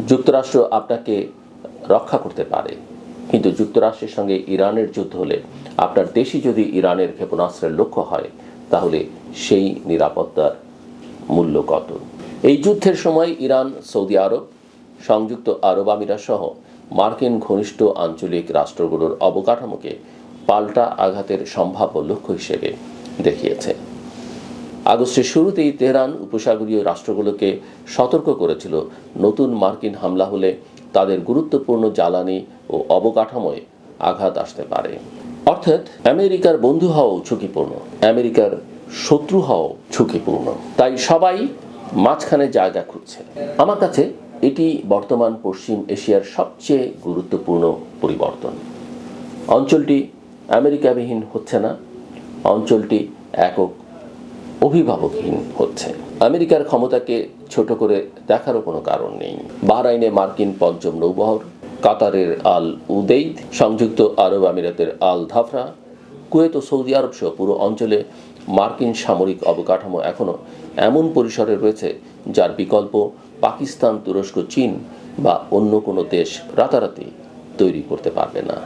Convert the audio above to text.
যুক্তরাষ্ট্র আপনাকে রক্ষা করতে পারে, কিন্তু যুক্তরাষ্ট্রের সঙ্গে ইরানের যুদ্ধ হলে আপনার দেশই যদি ইরানের ক্ষেপণাস্ত্রের লক্ষ্য হয়, তাহলে সেই নিরাপত্তার মূল্য কত? এই যুদ্ধের সময় ইরান, সৌদি আরব, সংযুক্ত আরব আমিরাত সহ মার্কিন ঘনিষ্ঠ আঞ্চলিক রাষ্ট্রগুলোর অবকাঠামোকে পাল্টা আঘাতের সম্ভাব্য লক্ষ্য হিসেবে দেখিয়েছে। আগস্টের শুরুতেই তেহরান উপসাগরীয় রাষ্ট্রগুলোকে সতর্ক করেছিল নতুন মার্কিন হামলা হলে তাদের গুরুত্বপূর্ণ জ্বালানি ও অবকাঠামোয় আঘাত আসতে পারে। অর্থাৎ আমেরিকার বন্ধু হওয়াও ঝুঁকিপূর্ণ, আমেরিকার শত্রু হওয়াও ঝুঁকিপূর্ণ। তাই সবাই মাঝখানে জায়গা খুঁজছে। আমার কাছে এটি বর্তমান পশ্চিম এশিয়ার সবচেয়ে গুরুত্বপূর্ণ পরিবর্তন। অঞ্চলটি আমেরিকাবিহীন হচ্ছে না, অঞ্চলটি একক অভিভাবকহীন হচ্ছে। আমেরিকার ক্ষমতাকে ছোট করে দেখারও কোনো কারণ নেই। বাহরাইনে মার্কিন পঞ্চম নৌবহর, কাতারের আল উদেইদ, সংযুক্ত আরব আমিরাতের আল ধাফরা, কুয়েত ও সৌদি আরব সহ পুরো অঞ্চলে মার্কিন সামরিক অবকাঠামো এখনও এমন পরিসরে রয়েছে যার বিকল্প পাকিস্তান, তুরস্ক, চীন বা অন্য কোনো দেশ রাতারাতি তৈরি করতে পারবে না।